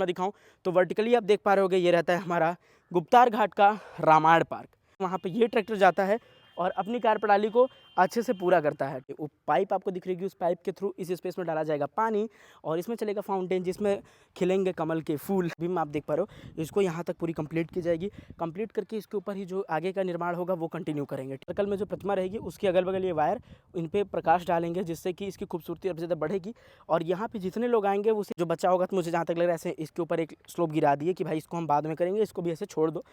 मैं दिखाऊं तो वर्टिकली आप देख पा रहे होगे, ये रहता है हमारा गुप्तार घाट का रामायण पार्क। वहाँ पे ये ट्रैक्टर जाता है और अपनी कार्यप्रणाली को अच्छे से पूरा करता है। वो पाइप आपको दिख रही है, उस पाइप के थ्रू इस स्पेस में डाला जाएगा पानी और इसमें चलेगा फाउंटेन जिसमें खिलेंगे कमल के फूल। अभी आप देख पा रहे हो, इसको यहाँ तक पूरी कंप्लीट की जाएगी। कंप्लीट करके इसके ऊपर ही जो आगे का निर्माण होगा वो कंटिन्यू करेंगे। सर्कल में जो प्रतिमा रहेगी उसके अगल बगल ये वायर, इन पर प्रकाश डालेंगे जिससे कि इसकी खूबसूरती और ज़्यादा बढ़ेगी। और यहाँ पे जितने लोग आएंगे उसे जो बच्चा होगा, तो मुझे जहाँ तक लग रहा है ऐसे इसके ऊपर एक स्लोप गिरा दिए कि भाई इसको हम बाद में करेंगे, इसको भी ऐसे छोड़ दो।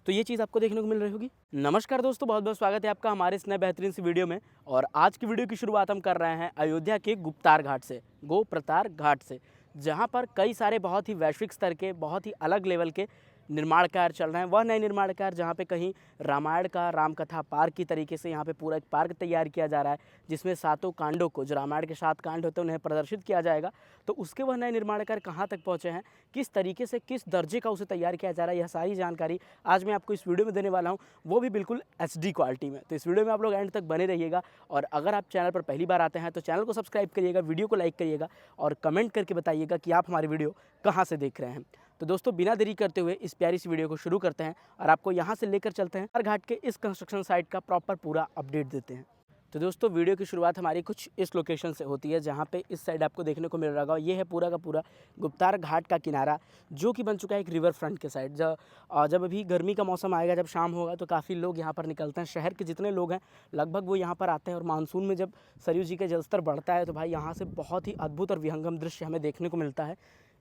तो ये चीज़ आपको देखने को मिल रही होगी। नमस्कार दोस्तों, बहुत बहुत स्वागत है आपका हमारे इस नए बेहतरीन सी वीडियो में। और आज की वीडियो की शुरुआत हम कर रहे हैं अयोध्या के गुप्तार घाट से, गोप्रतार घाट से, जहाँ पर कई सारे बहुत ही वैश्विक स्तर के, बहुत ही अलग लेवल के निर्माण कार्य चल रहे हैं। वह नए निर्माण कार्य जहाँ पे कहीं रामायण का रामकथा पार्क की तरीके से यहाँ पे पूरा एक पार्क तैयार किया जा रहा है, जिसमें सातों कांडों को, जो रामायण के 7 कांड होते हैं, उन्हें प्रदर्शित किया जाएगा। तो उसके वह नए निर्माण कार्य कहाँ तक पहुँचे हैं, किस तरीके से, किस दर्जे का उसे तैयार किया जा रहा है, यह सारी जानकारी आज मैं आपको इस वीडियो में देने वाला हूँ, वो भी बिल्कुल HD क्वालिटी में। तो इस वीडियो में आप लोग एंड तक बने रहिएगा। और अगर आप चैनल पर पहली बार आते हैं तो चैनल को सब्सक्राइब करिएगा, वीडियो को लाइक करिएगा और कमेंट करके बताइएगा कि आप हमारी वीडियो कहाँ से देख रहे हैं। तो दोस्तों, बिना देरी करते हुए इस प्यारी सी वीडियो को शुरू करते हैं और आपको यहाँ से लेकर चलते हैं घाट के इस कंस्ट्रक्शन साइट का प्रॉपर पूरा अपडेट देते हैं। तो दोस्तों, वीडियो की शुरुआत हमारी कुछ इस लोकेशन से होती है, जहाँ पे इस साइड आपको देखने को मिल रहा होगा, ये है पूरा का पूरा गुप्तार घाट का किनारा, जो कि बन चुका है एक रिवर फ्रंट के साइड। जब अभी गर्मी का मौसम आएगा, जब शाम होगा, तो काफ़ी लोग यहाँ पर निकलते हैं। शहर के जितने लोग हैं लगभग वो यहाँ पर आते हैं। और मानसून में जब सरयू जी का जलस्तर बढ़ता है तो भाई यहाँ से बहुत ही अद्भुत और विहंगम दृश्य हमें देखने को मिलता है।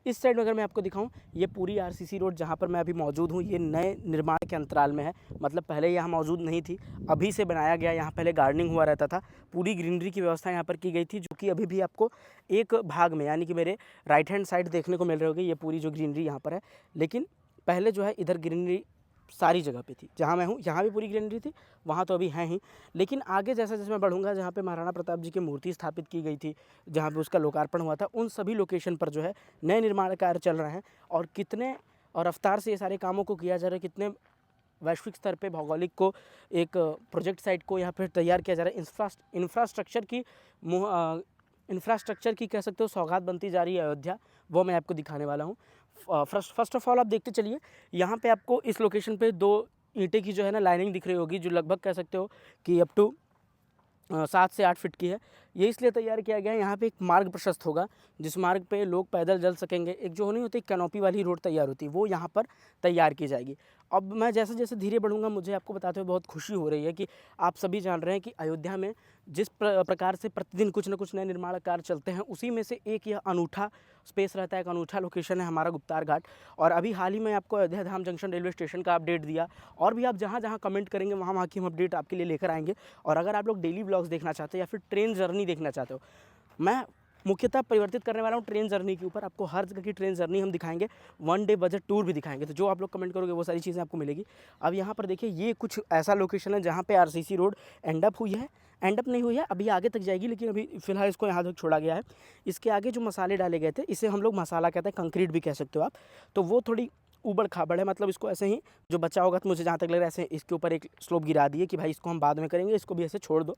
इस साइड में अगर मैं आपको दिखाऊं, ये पूरी RCC रोड जहाँ पर मैं अभी मौजूद हूँ, ये नए निर्माण के अंतराल में है। मतलब पहले यहाँ मौजूद नहीं थी, अभी से बनाया गया। यहाँ पहले गार्डनिंग हुआ रहता था, पूरी ग्रीनरी की व्यवस्था यहाँ पर की गई थी, जो कि अभी भी आपको एक भाग में, यानी कि मेरे राइट हैंड साइड देखने को मिल रही होगी। ये पूरी जो ग्रीनरी यहाँ पर है, लेकिन पहले जो है इधर ग्रीनरी सारी जगह पे थी। जहाँ मैं हूँ यहाँ भी पूरी ग्रीनरी थी, वहाँ तो अभी है ही। लेकिन आगे जैसे जैसे मैं बढ़ूँगा, जहाँ पे महाराणा प्रताप जी की मूर्ति स्थापित की गई थी, जहाँ पे उसका लोकार्पण हुआ था, उन सभी लोकेशन पर जो है नए निर्माण कार्य चल रहे हैं। और कितने और रफ्तार से ये सारे कामों को किया जा रहा है, कितने वैश्विक स्तर पे भौगोलिक को एक प्रोजेक्ट साइट को यहाँ पर तैयार किया जा रहा है। इंफ्रास्ट्रक्चर की कह सकते हो सौगात बनती जा रही है अयोध्या, वो मैं आपको दिखाने वाला हूँ। फर्स्ट ऑफ ऑल आप देखते चलिए, यहाँ पे आपको इस लोकेशन पे 2 ईंटें की जो है ना लाइनिंग दिख रही होगी, जो लगभग कह सकते हो कि अप टू 7 से 8 फीट की है। ये इसलिए तैयार किया गया है, यहाँ पे एक मार्ग प्रशस्त होगा, जिस मार्ग पे लोग पैदल चल सकेंगे। एक जो नहीं होती कैनोपी वाली रोड तैयार होती है, वो यहाँ पर तैयार की जाएगी। अब मैं जैसे जैसे धीरे बढ़ूँगा, मुझे आपको बताते हुए बहुत खुशी हो रही है कि आप सभी जान रहे हैं कि अयोध्या में जिस प्रकार से प्रतिदिन कुछ न कुछ नए निर्माण कार्य चलते हैं, उसी में से एक यह अनूठा स्पेस रहता है, एक अनूठा लोकेशन है हमारा गुप्तार घाट। और अभी हाल ही में आपको अयोध्या धाम जंक्शन रेलवे स्टेशन का अपडेट दिया, और भी आप जहाँ जहाँ कमेंट करेंगे वहाँ वहाँ की हम अपडेट आपके लिए लेकर आएंगे। और अगर आप लोग डेली ब्लॉग्स देखना चाहते हो या फिर ट्रेन जर्नी देखना चाहते हो, मैं मुख्यतः परिवर्तित करने वाला हूँ ट्रेन जर्नी के ऊपर। आपको हर जगह की ट्रेन जर्नी हम दिखाएंगे, 1 डे बजट टूर भी दिखाएंगे। तो जो आप लोग कमेंट करोगे वो सारी चीज़ें आपको मिलेगी। अब यहाँ पर देखिए, ये कुछ ऐसा लोकेशन है जहाँ पे RCC रोड एंड अप हुई है, एंड अप नहीं हुई है, अभी आगे तक जाएगी, लेकिन अभी फिलहाल इसको यहाँ तक छोड़ा गया है। इसके आगे जो मसाले डाले गए थे, इसे हम लोग मसाला कहते हैं, कंक्रीट भी कह सकते हो आप। तो वो थोड़ी ऊबड़ खाबड़ है, मतलब इसको ऐसे ही जो बच्चा होगा, तो मुझे जहाँ तक लग रहा है ऐसे इसके ऊपर एक स्लोप गिरा दिए कि भाई इसको हम बाद में करेंगे, इसको भी ऐसे छोड़ दो।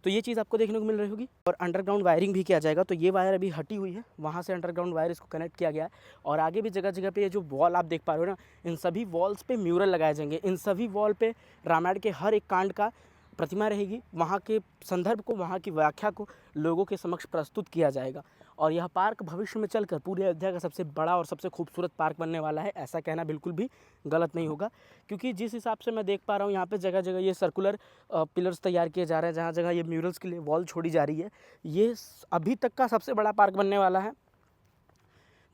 तो ये चीज़ आपको देखने को मिल रही होगी। और अंडरग्राउंड वायरिंग भी किया जाएगा। तो ये वायर अभी हटी हुई है, वहाँ से अंडरग्राउंड वायर इसको कनेक्ट किया गया है। और आगे भी जगह जगह पे ये जो वॉल आप देख पा रहे हो ना, इन सभी वॉल्स पे म्यूरल लगाए जाएंगे। इन सभी वॉल पे रामायण के हर एक कांड का प्रतिमा रहेगी, वहाँ के संदर्भ को, वहाँ की व्याख्या को लोगों के समक्ष प्रस्तुत किया जाएगा। और यह पार्क भविष्य में चलकर पूरे अयोध्या का सबसे बड़ा और सबसे खूबसूरत पार्क बनने वाला है। ऐसा कहना बिल्कुल भी गलत नहीं होगा, क्योंकि जिस हिसाब से मैं देख पा रहा हूँ, यहाँ पे जगह जगह ये सर्कुलर पिलर्स तैयार किए जा रहे हैं, जहाँ जगह ये म्यूरल्स के लिए वॉल छोड़ी जा रही है। ये अभी तक का सबसे बड़ा पार्क बनने वाला है।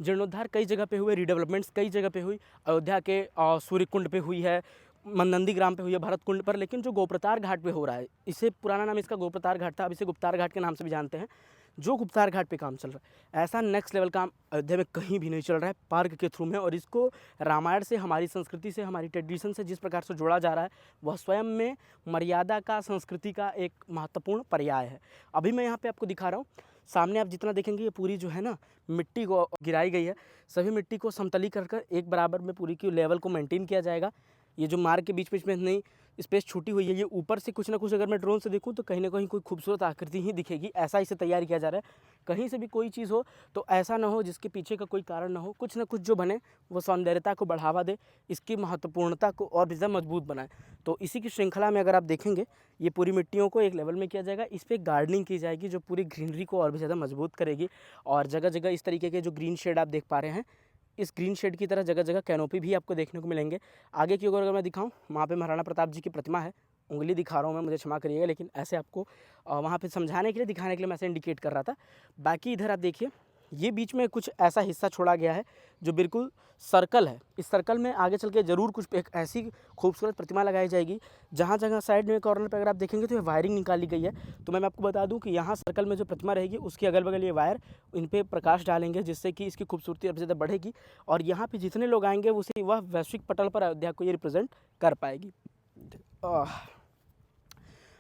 जीर्णोद्धार कई जगह पे हुए, रीडेवलपमेंट्स कई जगह पे हुई। अयोध्या के सूर्यकुंड पे हुई है, नंदीग्राम पे हुई है, भरत कुंड पर। लेकिन जो गोप्रतार घाट पे हो रहा है, इसे पुराना नाम इसका गोप्रतार घाट था, अब इसे गुप्तार घाट के नाम से भी जानते हैं। जो गुप्तार घाट पे काम चल रहा है, ऐसा नेक्स्ट लेवल काम अयोध्या में कहीं भी नहीं चल रहा है पार्क के थ्रू में। और इसको रामायण से, हमारी संस्कृति से, हमारी ट्रेडिशन से जिस प्रकार से जोड़ा जा रहा है, वह स्वयं में मर्यादा का, संस्कृति का एक महत्वपूर्ण पर्याय है। अभी मैं यहाँ पे आपको दिखा रहा हूँ, सामने आप जितना देखेंगे, ये पूरी जो है ना मिट्टी को गिराई गई है। सभी मिट्टी को समतली कर कर एक बराबर में पूरी की लेवल को मेंटेन किया जाएगा। ये जो मार्ग के बीच बीच में नहीं स्पेस छूटी हुई है। ये ऊपर से कुछ ना कुछ अगर मैं ड्रोन से देखूँ तो कहीं ना कहीं कोई खूबसूरत आकृति ही दिखेगी, ऐसा इसे तैयार किया जा रहा है। कहीं से भी कोई चीज़ हो तो ऐसा ना हो जिसके पीछे का कोई कारण ना हो, कुछ ना कुछ जो बने वो सौंदर्यता को बढ़ावा दे, इसकी महत्वपूर्णता को और भी ज़्यादा मजबूत बनाए। तो इसी की श्रृंखला में अगर आप देखेंगे, ये पूरी मिट्टियों को एक लेवल में किया जाएगा, इस पर गार्डनिंग की जाएगी जो पूरी ग्रीनरी को और भी ज़्यादा मजबूत करेगी। और जगह जगह इस तरीके के जो ग्रीन शेड आप देख पा रहे हैं, इस ग्रीन शेड की तरह जगह जगह कैनोपी भी आपको देखने को मिलेंगे। आगे की ओर अगर मैं दिखाऊं, वहाँ पे महाराणा प्रताप जी की प्रतिमा है, उंगली दिखा रहा हूँ मैं, मुझे क्षमा करिएगा, लेकिन ऐसे आपको वहाँ पे समझाने के लिए, दिखाने के लिए मैं ऐसे इंडिकेट कर रहा था। बाकी इधर आप देखिए, ये बीच में कुछ ऐसा हिस्सा छोड़ा गया है जो बिल्कुल सर्कल है। इस सर्कल में आगे चल के ज़रूर कुछ एक ऐसी खूबसूरत प्रतिमा लगाई जाएगी जहाँ जहाँ साइड में कॉर्नर पे अगर आप देखेंगे तो ये वायरिंग निकाली गई है। तो मैं आपको बता दूं कि यहाँ सर्कल में जो प्रतिमा रहेगी उसके अगल बगल ये वायर, इन पे प्रकाश डालेंगे जिससे कि इसकी खूबसूरती और ज़्यादा बढ़ेगी। और यहाँ पे जितने लोग आएंगे उसे वह वैश्विक पटल पर अयोध्या को ये रिप्रेजेंट कर पाएगी।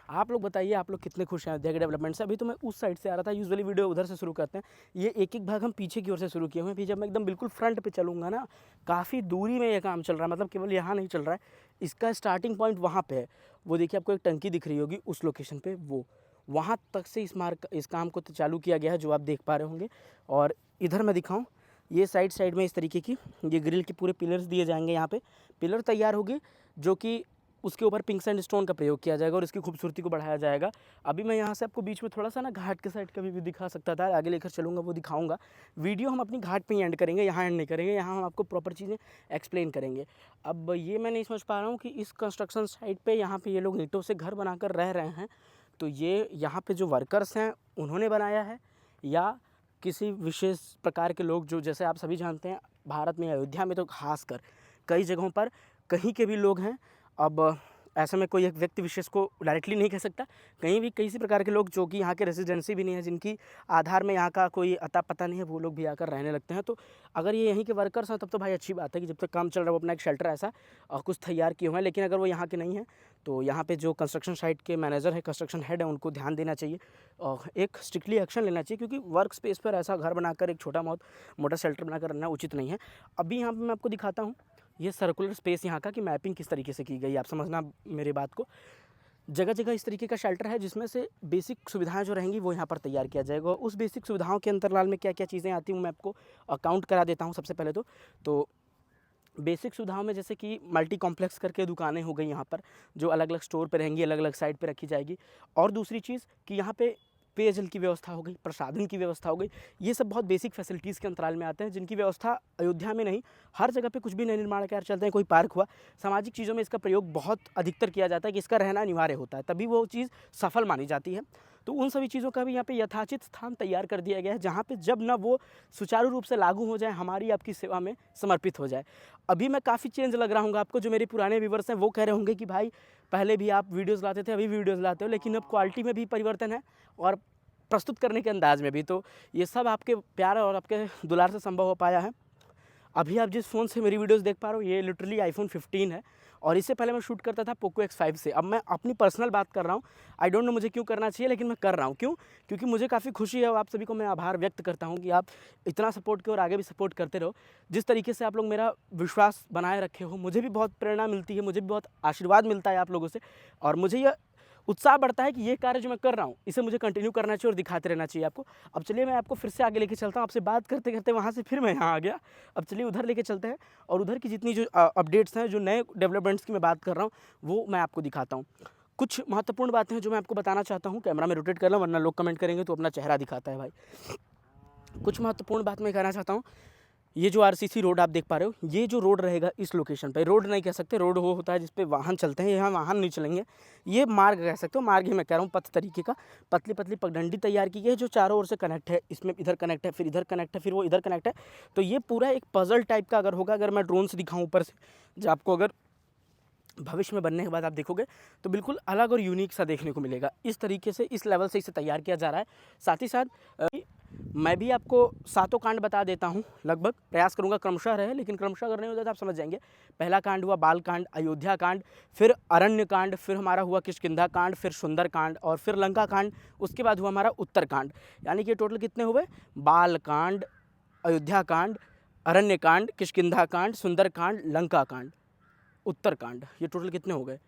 आप लोग बताइए, आप लोग कितने खुश हैं अयोध्या के डेवलपमेंट से। अभी तो मैं उस साइड से आ रहा था, यूजुअली वीडियो उधर से शुरू करते हैं, ये एक एक भाग हम पीछे की ओर से शुरू किए हुए हैं। फिर जब मैं एकदम बिल्कुल फ्रंट पे चलूँगा ना, काफ़ी दूरी में ये काम चल रहा है, मतलब केवल यहाँ नहीं चल रहा है, इसका स्टार्टिंग पॉइंट वहाँ पे है। वो देखिए आपको एक टंकी दिख रही होगी उस लोकेशन पे, वो वहाँ तक से इस काम को तो चालू किया गया है जो आप देख पा रहे होंगे। और इधर मैं दिखाऊँ, ये साइड में इस तरीके की ये ग्रिल के पूरे पिलर्स दिए जाएंगे। यहाँ पे पिलर तैयार होगी जो कि उसके ऊपर पिंक सैंडस्टोन का प्रयोग किया जाएगा और इसकी खूबसूरती को बढ़ाया जाएगा। अभी मैं यहाँ से आपको बीच में थोड़ा सा ना घाट के साइड का भी दिखा सकता था, आगे लेकर चलूँगा वो दिखाऊंगा। वीडियो हम अपनी घाट पे ही एंड करेंगे, यहाँ एंड नहीं करेंगे, यहाँ हम आपको प्रॉपर चीज़ें एक्सप्लेन करेंगे। अब ये मैं नहीं समझ पा रहा हूँ कि इस कंस्ट्रक्शन साइट पर यहाँ पर ये लोग ईंटों से घर बनाकर रह रहे हैं, तो ये यहाँ पर जो वर्कर्स हैं उन्होंने बनाया है या किसी विशेष प्रकार के लोग, जो जैसे आप सभी जानते हैं भारत में अयोध्या में तो खासकर कई जगहों पर कहीं के भी लोग हैं। अब ऐसे में कोई एक व्यक्ति विशेष को डायरेक्टली नहीं कह सकता, कहीं भी कई प्रकार के लोग जो कि यहाँ के रेजिडेंसी भी नहीं है, जिनकी आधार में यहाँ का कोई अता पता नहीं है, वो लोग भी आकर रहने लगते हैं। तो अगर ये यहीं के वर्कर्स हैं तब तो भाई अच्छी बात है कि जब तक काम चल रहा है वो अपना एक शेल्टर ऐसा कुछ तैयार किए हुए हैं। लेकिन अगर वो यहाँ के नहीं हैं तो यहाँ पे जो कंस्ट्रक्शन साइट के मैनेजर है, कंस्ट्रक्शन हेड है, उनको ध्यान देना चाहिए और एक स्ट्रिक्टली एक्शन लेना चाहिए, क्योंकि वर्क स्पेस पर ऐसा घर बनाकर एक छोटा मोटा शेल्टर बनाकर रहना उचित नहीं है। अभी यहाँ पर मैं आपको दिखाता हूँ ये सर्कुलर स्पेस यहाँ का कि मैपिंग किस तरीके से की गई, आप समझना मेरी बात को। जगह जगह इस तरीके का शेल्टर है जिसमें से बेसिक सुविधाएं जो रहेंगी वो यहाँ पर तैयार किया जाएगा। उस बेसिक सुविधाओं के अंतराल में क्या क्या चीज़ें आती हैं मैं आपको काउंट करा देता हूँ। सबसे पहले तो बेसिक सुविधाओं में जैसे कि मल्टी कॉम्प्लेक्स करके दुकानें हो गई यहाँ पर, जो अलग अलग स्टोर पे रहेंगी, अलग अलग साइड पे रखी जाएगी। और दूसरी चीज़ कि यहाँ पे पेयजल की व्यवस्था हो गई, प्रसाधन की व्यवस्था हो गई। ये सब बहुत बेसिक फैसिलिटीज़ के अंतराल में आते हैं, जिनकी व्यवस्था अयोध्या में नहीं, हर जगह पे कुछ भी नए निर्माण कार्य चलते हैं, कोई पार्क हुआ, सामाजिक चीज़ों में इसका प्रयोग बहुत अधिकतर किया जाता है कि इसका रहना अनिवार्य होता है, तभी वो चीज़ सफल मानी जाती है। तो उन सभी चीज़ों का भी यहाँ पे यथाचित स्थान तैयार कर दिया गया है, जहाँ पे जब ना वो सुचारू रूप से लागू हो जाए, हमारी आपकी सेवा में समर्पित हो जाए। अभी मैं काफ़ी चेंज लग रहा हूँ आपको, जो मेरे पुराने व्यूवर्स हैं वो कह रहे होंगे कि भाई पहले भी आप वीडियोज़ लाते थे, अभी वीडियोज़ लाते हो, लेकिन अब क्वालिटी में भी परिवर्तन है और प्रस्तुत करने के अंदाज में भी। तो ये सब आपके प्यार और आपके दुलार से संभव हो पाया है। अभी आप जिस फ़ोन से मेरी वीडियोस देख पा रहे हो ये लिटरली आईफोन 15 है और इससे पहले मैं शूट करता था पोको X5 से। अब मैं अपनी पर्सनल बात कर रहा हूँ, आई डोंट नो मुझे क्यों करना चाहिए, लेकिन मैं कर रहा हूँ। क्यों? क्योंकि मुझे काफ़ी खुशी है और आप सभी को मैं आभार व्यक्त करता हूँ कि आप इतना सपोर्ट किए और आगे भी सपोर्ट करते रहो। जिस तरीके से आप लोग मेरा विश्वास बनाए रखे हो, मुझे भी बहुत प्रेरणा मिलती है, मुझे भी बहुत आशीर्वाद मिलता है आप लोगों से, और मुझे यह उत्साह बढ़ता है कि ये कार्य जो मैं कर रहा हूँ इसे मुझे कंटिन्यू करना चाहिए और दिखाते रहना चाहिए आपको। अब चलिए मैं आपको फिर से आगे लेके चलता हूँ, आपसे बात करते करते वहाँ से फिर मैं यहाँ आ गया। अब चलिए उधर लेके चलते हैं और उधर की जितनी जो अपडेट्स हैं, जो नए डेवलपमेंट्स की मैं बात कर रहा हूँ, वो मैं आपको दिखाता हूँ। कुछ महत्वपूर्ण बातें हैं जो मैं आपको बताना चाहता हूँ। कैमरा में रोटेट कर लो वरना लोग कमेंट करेंगे तो अपना चेहरा दिखाता है भाई। कुछ महत्वपूर्ण बात मैं कहना चाहता हूँ। ये जो आरसीसी रोड आप देख पा रहे हो, ये जो रोड रहेगा इस लोकेशन पे, रोड नहीं कह सकते, रोड वो होता है जिस पे वाहन चलते हैं, यहाँ वाहन नहीं चलेंगे, ये मार्ग कह सकते हो, मार्ग ही मैं कह रहा हूँ, पथ तरीके का। पतली पतली पगडंडी तैयार की गई है जो चारों ओर से कनेक्ट है, इसमें इधर कनेक्ट है, फिर इधर कनेक्ट है, फिर वो इधर कनेक्ट है। तो ये पूरा एक पजल टाइप का अगर होगा, अगर मैं ड्रोन से दिखाऊँ ऊपर से, जो आपको अगर भविष्य में बनने के बाद आप देखोगे तो बिल्कुल अलग और यूनिक सा देखने को मिलेगा। इस तरीके से इस लेवल से इसे तैयार किया जा रहा है। साथ ही साथ मैं भी आपको सातों कांड बता देता हूँ, लगभग प्रयास करूँगा क्रमशः रहे, लेकिन क्रमशः अगर नहीं होता तो आप समझ जाएंगे। पहला कांड हुआ बाल कांड, अयोध्या कांड, फिर अरण्य कांड, फिर हमारा हुआ किष्किंधा कांड, फिर सुंदर कांड और फिर लंका कांड, उसके बाद हुआ हमारा उत्तर कांड। यानी कि टोटल कितने हुए? बाल कांड, अयोध्या कांड, अरण्य कांड, किष्किंधा कांड, सुंदर कांड, लंका कांड, उत्तरकांड। ये टोटल कितने हो गए?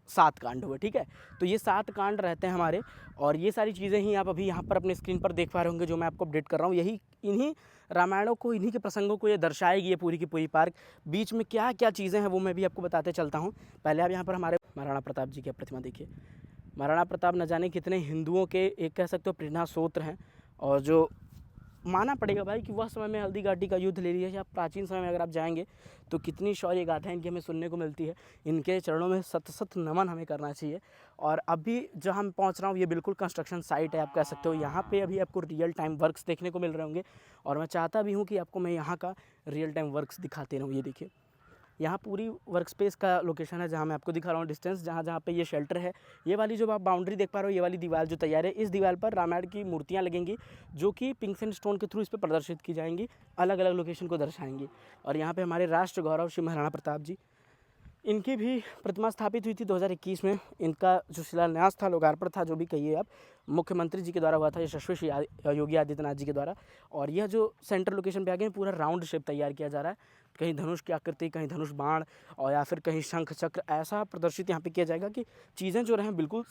7 कांड हुए, ठीक है। तो ये 7 कांड रहते हैं हमारे, और ये सारी चीज़ें ही आप अभी यहाँ पर अपने स्क्रीन पर देख पा रहे होंगे जो मैं आपको अपडेट कर रहा हूँ। यही इन्हीं रामायणों को, इन्हीं के प्रसंगों को ये दर्शाएगी ये पूरी की पूरी पार्क। बीच में क्या क्या चीज़ें हैं वो मैं भी आपको बताते चलता हूँ। पहले आप यहाँ पर हमारे महाराणा प्रताप जी की प्रतिमा देखिए। महाराणा प्रताप न जाने कितने हिंदुओं के एक कह सकते हो प्रेरणा स्रोत हैं, और जो मानना पड़ेगा भाई कि वह समय में हल्दी घाटी का युद्ध ले लिया, या प्राचीन समय में अगर आप जाएंगे तो कितनी शौर्य गाथाएं इनकी हमें सुनने को मिलती है। इनके चरणों में सत सत नमन हमें करना चाहिए। और अभी जहाँ मैं पहुँच रहा हूँ ये बिल्कुल कंस्ट्रक्शन साइट है, आप कह सकते हो। यहाँ पे अभी आपको रियल टाइम वर्क्स देखने को मिल रहे होंगे, और मैं चाहता भी हूँ कि आपको मैं यहाँ का रियल टाइम वर्क्स दिखाते रहूँ। ये देखिए, यहाँ पूरी वर्क स्पेस का लोकेशन है जहाँ मैं आपको दिखा रहा हूँ डिस्टेंस, जहाँ पे ये शेल्टर है। ये वाली जो आप बाउंड्री देख पा रहे हो, ये वाली दीवार जो तैयार है, इस दीवार पर रामायण की मूर्तियाँ लगेंगी जो कि पिंक सैंड स्टोन के थ्रू इस पर प्रदर्शित की जाएंगी, अलग अलग लोकेशन को दर्शाएंगी। और यहाँ पे हमारे राष्ट्र गौरव श्री महाराणा प्रताप जी, इनकी भी प्रतिमा स्थापित हुई थी 2021 में। इनका जो शिलान्यास था, लोकार्पण था, जो भी कहिए आप, मुख्यमंत्री जी के द्वारा हुआ था, यशस्वी श्री योगी आदित्यनाथ जी के द्वारा। और यह जो सेंटर लोकेशन पे आ गए, पूरा राउंड शेप तैयार किया जा रहा है। कहीं धनुष की आकृति, कहीं धनुष बाण, और या फिर कहीं शंख चक्र, ऐसा प्रदर्शित यहाँ पे किया जाएगा कि चीज़ें जो रहें बिल्कुल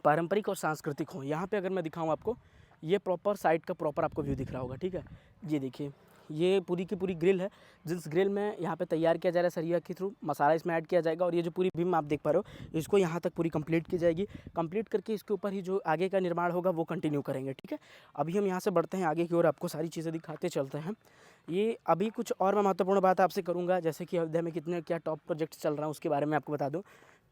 पारंपरिक और सांस्कृतिक हों। यहाँ पे अगर मैं दिखाऊँ आपको, ये प्रॉपर साइट का प्रॉपर आपको व्यू दिख रहा होगा, ठीक है। ये देखिए, ये पूरी की पूरी ग्रिल है, जिस ग्रिल में यहाँ पे तैयार किया जा रहा है सरिया के थ्रू, मसाला इसमें ऐड किया जाएगा। और ये जो पूरी बीम आप देख पा रहे हो, इसको यहाँ तक पूरी कंप्लीट की जाएगी। कंप्लीट करके इसके ऊपर ही जो आगे का निर्माण होगा वो कंटिन्यू करेंगे, ठीक है। अभी हम यहाँ से बढ़ते हैं आगे की ओर, आपको सारी चीज़ें दिखाते चलते हैं। ये अभी कुछ और मैं महत्वपूर्ण बात आपसे करूँगा, जैसे कि अयोध्या में कितने क्या टॉप प्रोजेक्ट चल रहा है उसके बारे में आपको बता दूँ।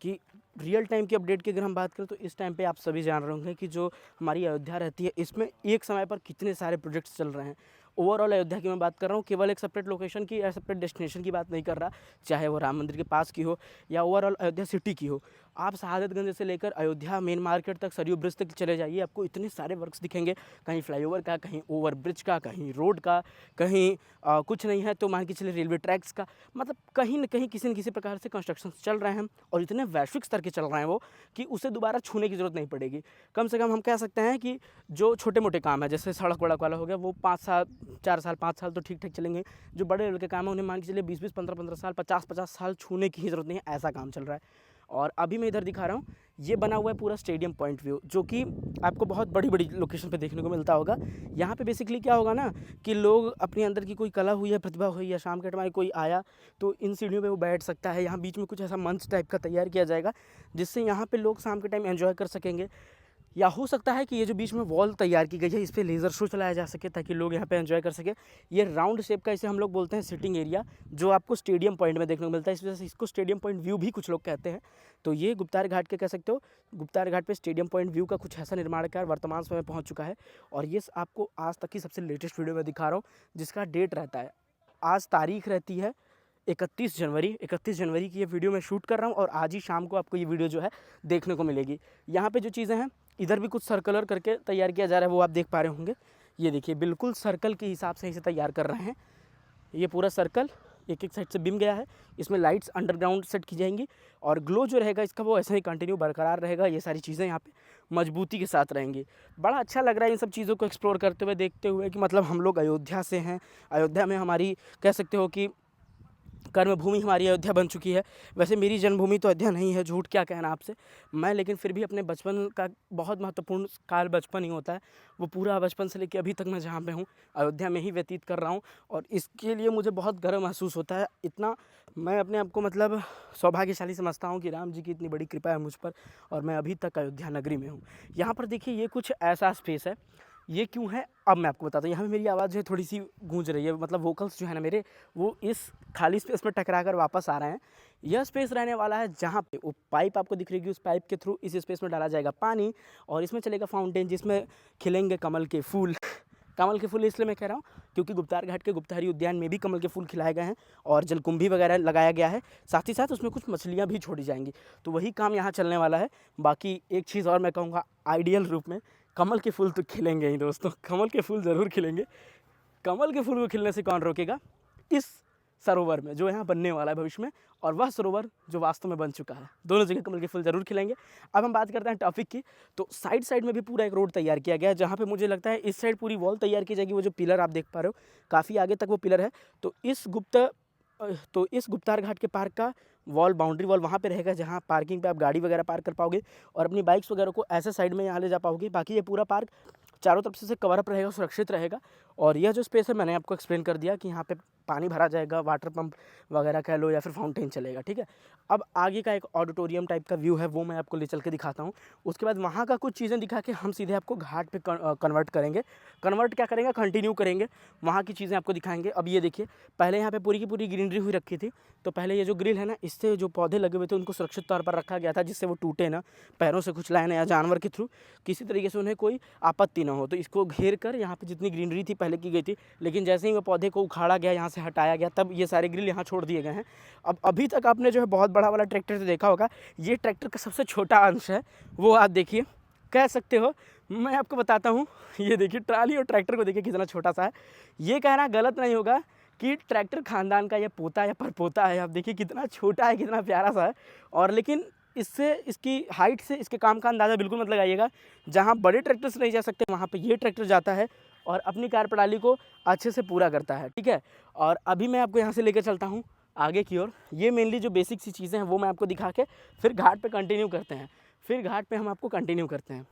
कि रियल टाइम की अपडेट की अगर हम बात करें तो इस टाइम पे आप सभी जान रहे होंगे कि जो हमारी अयोध्या रहती है, इसमें एक समय पर कितने सारे प्रोजेक्ट्स चल रहे हैं। ओवरऑल अयोध्या की मैं बात कर रहा हूँ, केवल एक सेपरेट लोकेशन की या सेपरेट डेस्टिनेशन की बात नहीं कर रहा, चाहे वो राम मंदिर के पास की हो या ओवरऑल अयोध्या सिटी की हो। आप शहादतगंज से लेकर अयोध्या मेन मार्केट तक, सरयू ब्रिज तक चले जाइए, आपको इतने सारे वर्क्स दिखेंगे। कहीं फ्लाईओवर का, कहीं ओवर ब्रिज का, कहीं रोड का, कहीं कुछ नहीं है तो मान के चलिए रेलवे ट्रैक्स का। मतलब कहीं न कहीं किसी न किसी प्रकार से कंस्ट्रक्शन चल रहे हैं, और इतने वैश्विक स्तर के चल रहे हैं वो कि उसे दोबारा छूने की ज़रूरत नहीं पड़ेगी। कम से कम हम कह सकते हैं कि जो छोटे मोटे काम है, जैसे सड़क वड़क वाला हो गया, वो 5 साल 4 साल 5 साल तो ठीक ठाक चलेंगे। जो बड़े लेवल के काम है उन्हें मान के चलिए 20-20 15-15 साल 50-50 साल छूने की ही ज़रूरत नहीं है, ऐसा काम चल रहा है। और अभी मैं इधर दिखा रहा हूँ, ये बना हुआ है पूरा स्टेडियम पॉइंट व्यू, जो कि आपको बहुत बड़ी बड़ी लोकेशन पे देखने को मिलता होगा। यहाँ पे बेसिकली क्या होगा ना कि लोग अपने अंदर की कोई कला हुई है, प्रतिभा हुई, या शाम के टाइम कोई आया तो इन सीढ़ियों पे वो बैठ सकता है। यहाँ बीच में कुछ ऐसा मंच टाइप का तैयार किया जाएगा, जिससे यहाँ पे लोग शाम के टाइम एंजॉय कर सकेंगे। या हो सकता है कि ये जो बीच में वॉल तैयार की गई है, इस पर लेज़र शो चलाया जा सके ताकि लोग यहाँ पे एंजॉय कर सके। ये राउंड शेप का, इसे हम लोग बोलते हैं सिटिंग एरिया, जो आपको स्टेडियम पॉइंट में देखने को मिलता है, इस वजह से इसको स्टेडियम पॉइंट व्यू भी कुछ लोग कहते हैं। तो ये गुप्तार घाट के कह सकते हो, गुप्तार घाट पे स्टेडियम पॉइंट व्यू का कुछ ऐसा निर्माण कार्य वर्तमान समय पहुँच चुका है। और ये आपको आज तक की सबसे लेटेस्ट वीडियो में दिखा रहा हूँ, जिसका डेट रहता है, आज तारीख रहती है 31 जनवरी। 31 जनवरी की ये वीडियो मैं शूट कर रहा हूँ, और आज ही शाम को आपको ये वीडियो जो है देखने को मिलेगी। यहाँ पे जो चीज़ें हैं, इधर भी कुछ सर्कुलर करके तैयार किया जा रहा है, वो आप देख पा रहे होंगे। ये देखिए, बिल्कुल सर्कल के हिसाब से इसे तैयार कर रहे हैं। ये पूरा सर्कल एक एक साइड से बीम गया है, इसमें लाइट्स अंडरग्राउंड सेट की जाएंगी, और ग्लो जो रहेगा इसका वो ऐसे ही कंटिन्यू बरकरार रहेगा। ये सारी चीज़ें यहाँ पे मजबूती के साथ रहेंगी। बड़ा अच्छा लग रहा है इन सब चीज़ों को एक्सप्लोर करते हुए, देखते हुए कि मतलब हम लोग अयोध्या से हैं। अयोध्या में हमारी कह सकते हो कि कर्मभूमि हमारी अयोध्या बन चुकी है। वैसे मेरी जन्मभूमि तो अयोध्या नहीं है, झूठ क्या कहना आपसे मैं, लेकिन फिर भी अपने बचपन का बहुत महत्वपूर्ण काल बचपन ही होता है। वो पूरा बचपन से लेकर अभी तक मैं जहाँ पे हूँ अयोध्या में ही व्यतीत कर रहा हूँ, और इसके लिए मुझे बहुत गर्व महसूस होता है। इतना मैं अपने आप को मतलब सौभाग्यशाली समझता हूँ कि राम जी की इतनी बड़ी कृपा है मुझ पर, और मैं अभी तक अयोध्या नगरी में हूँ। यहाँ पर देखिए, ये कुछ ऐसा स्पेस है। ये क्यों है अब मैं आपको बताता हूँ। यहाँ पे मेरी आवाज़ जो है थोड़ी सी गूंज रही है, मतलब वोकल्स जो है ना मेरे, वो इस खाली स्पेस में टकरा कर वापस आ रहे हैं। यह स्पेस रहने वाला है जहाँ पे वो पाइप आपको दिख रही है, उस पाइप के थ्रू इस स्पेस में डाला जाएगा पानी, और इसमें चलेगा फाउंटेन, जिसमें खिलेंगे कमल के फूल। कमल के फूल इसलिए मैं कह रहा हूँ क्योंकि गुप्तार घाट के गुप्तहरी उद्यान में भी कमल के फूल खिलाए गए हैं, और जलकुंभी वगैरह लगाया गया है। साथ ही साथ उसमें कुछ मछलियाँ भी छोड़ी जाएंगी, तो वही काम यहाँ चलने वाला है। बाकी एक चीज़ और मैं कहूँगा, आइडियल रूप में कमल के फूल तो खिलेंगे ही दोस्तों, कमल के फूल ज़रूर खिलेंगे। कमल के फूल को खिलने से कौन रोकेगा, इस सरोवर में जो यहाँ बनने वाला है भविष्य में, और वह सरोवर जो वास्तव में बन चुका है, दोनों जगह कमल के फूल जरूर खिलेंगे। अब हम बात करते हैं टॉपिक की, तो साइड साइड में भी पूरा एक रोड तैयार किया गया है, जहाँ पे मुझे लगता है इस साइड पूरी वॉल तैयार की जाएगी। वो जो पिलर आप देख पा रहे हो, काफ़ी आगे तक वो पिलर है। तो इस गुप्त तो इस गुप्तार घाट के पार्क का वॉल, बाउंड्री वॉल वहाँ पे रहेगा जहाँ पार्किंग पे आप गाड़ी वगैरह पार्क कर पाओगे और अपनी बाइक्स वगैरह को ऐसे साइड में यहाँ ले जा पाओगे। बाकी ये पूरा पार्क चारों तरफ से कवर अप रहेगा, सुरक्षित रहेगा। और यह जो स्पेस है मैंने आपको एक्सप्लेन कर दिया कि यहाँ पे पानी भरा जाएगा, वाटर पंप वगैरह कह लो या फिर फाउंटेन चलेगा, ठीक है। अब आगे का एक ऑडिटोरियम टाइप का व्यू है, वो मैं आपको ले चल के दिखाता हूँ। उसके बाद वहाँ का कुछ चीज़ें दिखा के हम सीधे आपको घाट पे कन्वर्ट करेंगे। कन्वर्ट क्या करेंगे, कंटिन्यू करेंगे, वहाँ की चीज़ें आपको दिखाएंगे। अब ये देखिए, पहले यहाँ पे पूरी की पूरी ग्रीनरी हुई रखी थी, तो पहले ये जो ग्रिल है ना, इससे जो पौधे लगे हुए थे उनको सुरक्षित तौर पर रखा गया था, जिससे वो टूटे ना, पैरों से कुचलाए ना या जानवर के थ्रू किसी तरीके से उन्हें कोई आपत्ति ना हो। तो इसको घेर कर यहाँ पे जितनी ग्रीनरी थी पहले की गई थी, लेकिन जैसे ही वो पौधे को उखाड़ा गया, यहाँ से हटाया गया, तब ये सारे ग्रिल यहाँ छोड़ दिए गए हैं। अब अभी तक आपने जो है बहुत बड़ा वाला ट्रैक्टर तो देखा होगा, ये ट्रैक्टर का सबसे छोटा अंश है, वो आप देखिए, कह सकते हो। मैं आपको बताता हूँ, ये देखिए ट्राली और ट्रैक्टर को देखिए कितना छोटा सा है। ये कहना गलत नहीं होगा कि ट्रैक्टर खानदान का ये पोता या परपोता है। आप देखिए कितना छोटा है, कितना प्यारा सा है। और लेकिन इससे, इसकी हाइट से इसके काम का अंदाज़ा बिल्कुल मत लगाइएगा। जहाँ बड़े ट्रैक्टर से नहीं जा सकते, वहाँ पे ये ट्रैक्टर जाता है और अपनी कार्यप्रणाली को अच्छे से पूरा करता है, ठीक है। और अभी मैं आपको यहाँ से लेकर चलता हूँ आगे की ओर। ये मेनली जो बेसिक सी चीज़ें हैं वो मैं आपको दिखा के फिर घाट पे कंटिन्यू करते हैं। फिर घाट पे हम आपको कंटिन्यू करते हैं।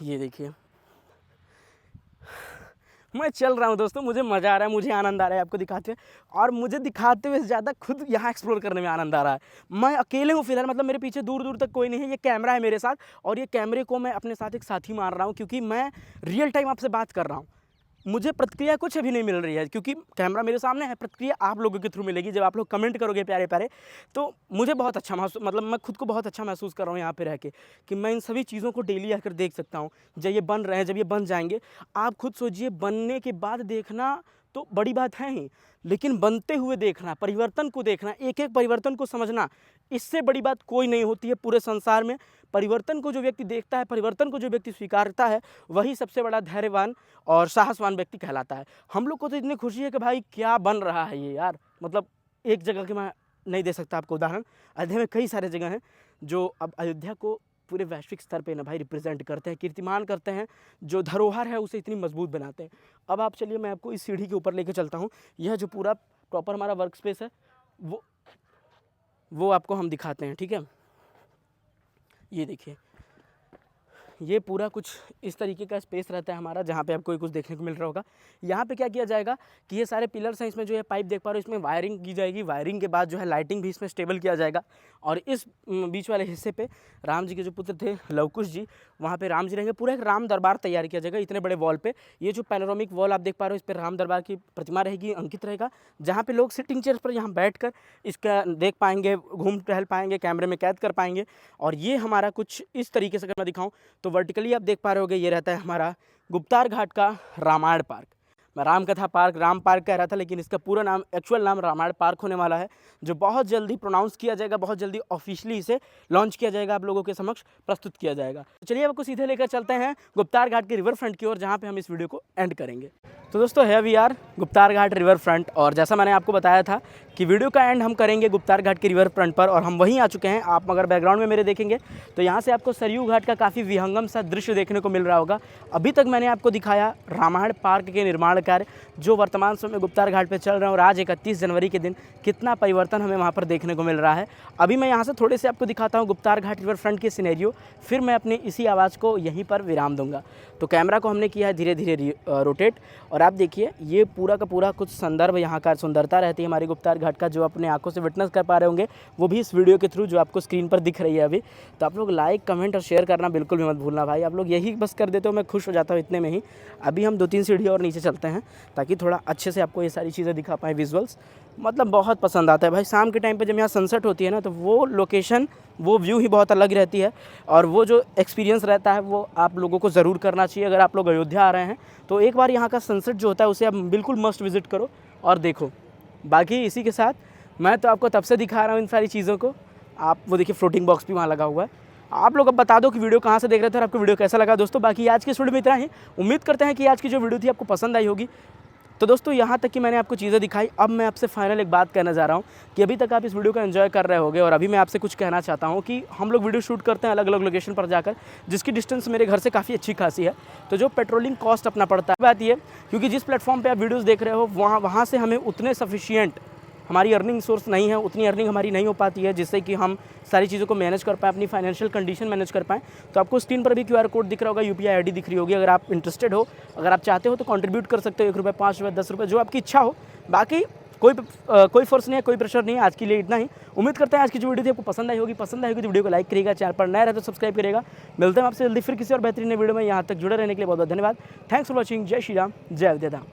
ये देखिए, मैं चल रहा हूँ दोस्तों, मुझे मज़ा आ रहा है, मुझे आनंद आ रहा है आपको दिखाते हुए। और मुझे दिखाते हुए ज़्यादा खुद यहाँ एक्सप्लोर करने में आनंद आ रहा है। मैं अकेले हूँ फिलहाल, मतलब मेरे पीछे दूर दूर तक कोई नहीं है। ये कैमरा है मेरे साथ, और ये कैमरे को मैं अपने साथ एक साथी मान रहा हूँ, क्योंकि मैं रियल टाइम आपसे बात कर रहा हूँ। मुझे प्रतिक्रिया कुछ अभी नहीं मिल रही है, क्योंकि कैमरा मेरे सामने है। प्रतिक्रिया आप लोगों के थ्रू मिलेगी, जब आप लोग कमेंट करोगे प्यारे प्यारे, तो मुझे बहुत अच्छा महसूस, मतलब मैं खुद को बहुत अच्छा महसूस कर रहा हूँ यहाँ पे रह के, कि मैं इन सभी चीज़ों को डेली आकर देख सकता हूँ। जब ये बन रहे हैं, जब ये बन जाएंगे, आप खुद सोचिए, बनने के बाद देखना तो बड़ी बात है ही, लेकिन बनते हुए देखना, परिवर्तन को देखना, एक एक परिवर्तन को समझना, इससे बड़ी बात कोई नहीं होती है पूरे संसार में। परिवर्तन को जो व्यक्ति देखता है, परिवर्तन को जो व्यक्ति स्वीकारता है, वही सबसे बड़ा धैर्यवान और साहसवान व्यक्ति कहलाता है। हम लोग को तो इतनी खुशी है कि भाई क्या बन रहा है ये यार, मतलब एक जगह की मैं नहीं दे सकता आपको उदाहरण, अयोध्या में कई सारे जगह हैं जो अब अयोध्या को पूरे वैश्विक स्तर पे ना भाई रिप्रेजेंट करते हैं, कीर्तिमान करते हैं, जो धरोहर है उसे इतनी मजबूत बनाते हैं। अब आप चलिए, मैं आपको इस सीढ़ी के ऊपर लेके चलता हूँ। यह जो पूरा प्रॉपर हमारा वर्क स्पेस है, वो आपको हम दिखाते हैं, ठीक है। ये देखिए, ये पूरा कुछ इस तरीके का स्पेस रहता है हमारा, जहाँ पे आपको कुछ देखने को मिल रहा होगा। यहाँ पे क्या किया जाएगा कि ये सारे पिलर्स हैं, इसमें जो है पाइप देख पा रहे हो, इसमें वायरिंग की जाएगी। वायरिंग के बाद जो है लाइटिंग भी इसमें स्टेबल किया जाएगा। और इस बीच वाले हिस्से पे राम जी के जो पुत्र थे लवकुश जी, वहाँ पे राम जी रहेंगे। पूरा एक राम दरबार तैयार किया जाएगा इतने बड़े वॉल पे। ये जो पैनोरामिक वॉल आप देख पा रहे हो, इस पर राम दरबार की प्रतिमा रहेगी, अंकित रहेगा, जहाँ पे लोग सिटिंग चेयर पर यहाँ बैठ कर इसका देख पाएंगे, घूम टहल पाएंगे, कैमरे में कैद कर पाएंगे। और ये हमारा कुछ इस तरीके से अगर मैं दिखाऊँ तो वर्टिकली आप देख पा रहे होगे, ये रहता है हमारा गुप्तार घाट का रामायण पार्क। मैं राम कथा पार्क, राम पार्क कह रहा था, लेकिन इसका पूरा नाम, एक्चुअल नाम रामायण पार्क होने वाला है, जो बहुत जल्दी प्रोनाउंस किया जाएगा, बहुत जल्दी ऑफिशियली इसे लॉन्च किया जाएगा, आप लोगों के समक्ष प्रस्तुत किया जाएगा। तो चलिए आपको सीधे लेकर चलते हैं गुप्तार घाट के रिवर फ्रंट की ओर, जहाँ पे हम इस वीडियो को एंड करेंगे। तो दोस्तों, hi we are Guptar Ghat river front, और जैसा मैंने आपको बताया था कि वीडियो का एंड हम करेंगे गुप्तार घाट के रिवर फ्रंट पर, और हम वहीं आ चुके हैं। आप अगर बैकग्राउंड में मेरे देखेंगे तो यहाँ से आपको सरयू घाट का काफ़ी विहंगम सा दृश्य देखने को मिल रहा होगा। अभी तक मैंने आपको दिखाया रामायण पार्क के निर्माण कार्य जो वर्तमान समय में गुप्तार घाट पे चल रहे हैं, और आज 31 जनवरी के दिन कितना परिवर्तन हमें वहाँ पर देखने को मिल रहा है। अभी मैं यहाँ से थोड़े से आपको दिखाता हूँ गुप्तार घाट रिवर फ्रंट के सिनेरियो, फिर मैं अपनी इसी आवाज़ को यहीं पर विराम दूंगा। तो कैमरा को हमने किया है धीरे धीरे रोटेट, और आप देखिए ये पूरा का पूरा कुछ संदर्भ यहाँ का सुंदरता रहती है हमारी गुप्तार घाट का, जो अपने आंखों से विटनेस कर पा रहे होंगे, वो भी इस वीडियो के थ्रू जो आपको स्क्रीन पर दिख रही है अभी। तो आप लोग लाइक, कमेंट और शेयर करना बिल्कुल भी मत भूलना भाई। आप लोग यही बस कर देते हो, मैं खुश हो जाता हूँ इतने में ही। अभी हम 2-3 सीढ़ी और नीचे चलते हैं, ताकि थोड़ा अच्छे से आपको ये सारी चीज़ें दिखा पाएँ, विजुअल्स। मतलब बहुत पसंद आता है भाई, शाम के टाइम पे जब यहाँ सनसेट होती है ना, तो वो लोकेशन, वो व्यू ही बहुत अलग रहती है। और वो जो एक्सपीरियंस रहता है वो आप लोगों को ज़रूर करना चाहिए। अगर आप लोग अयोध्या आ रहे हैं तो एक बार यहाँ का सनसेट जो होता है उसे आप बिल्कुल मस्ट विज़िट करो और देखो। बाकी इसी के साथ मैं तो आपको तब से दिखा रहा हूँ इन सारी चीज़ों को। आप वो देखिए फ्लोटिंग बॉक्स भी वहाँ लगा हुआ है। आप लोग अब बता दो कि वीडियो कहाँ से देख रहे थे और आपको वीडियो कैसा लगा दोस्तों। बाकी आज के इस वीडियो में इतना ही। उम्मीद करते हैं कि आज की जो वीडियो थी आपको पसंद आई होगी। तो दोस्तों यहाँ तक कि मैंने आपको चीज़ें दिखाई। अब मैं आपसे फाइनल एक बात कहना चाह रहा हूँ कि अभी तक आप इस वीडियो को एंजॉय कर रहे होगे और अभी मैं आपसे कुछ कहना चाहता हूँ कि हम लोग वीडियो शूट करते हैं अलग अलग लोकेशन पर जाकर, जिसकी डिस्टेंस मेरे घर से काफ़ी अच्छी खासी है। तो जो पेट्रोलिंग कॉस्ट अपना पड़ता है, बात ये क्योंकि जिस प्लेटफॉर्म पर आप वीडियोज़ देख रहे हो वहाँ से हमें उतने सफिशियंट हमारी अर्निंग सोर्स नहीं है, उतनी अर्निंग हमारी नहीं हो पाती है जिससे कि हम सारी चीज़ों को मैनेज कर पाएँ, अपनी फाइनेंशियल कंडीशन मैनेज कर पाएँ। तो आपको स्क्रीन पर भी क्यूआर कोड दिख रहा होगा, यूपीआई आईडी दिख रही होगी। अगर आप इंटरेस्टेड हो, अगर आप चाहते हो तो कंट्रीब्यूट कर सकते हो, 1 रुपये, 5 रुपये, 10 रुपये, जो आपकी इच्छा हो। बाकी कोई फोर्स नहीं है, कोई प्रेशर नहीं है। आज के लिए इतना ही। उम्मीद करते हैं आज की जो वीडियो थी आपको पसंद आई होगी। पसंद आई होगी तो वीडियो को लाइक करिएगा, चैनल पर नया रहे तो सब्सक्राइब करिएगा। मिलते हैं आपसे जल्दी फिर किसी और बेहतरीन वीडियो में। यहाँ तक जुड़े रहने के लिए बहुत बहुत धन्यवाद। Thanks for watching. जय श्री राम, जय विद्या।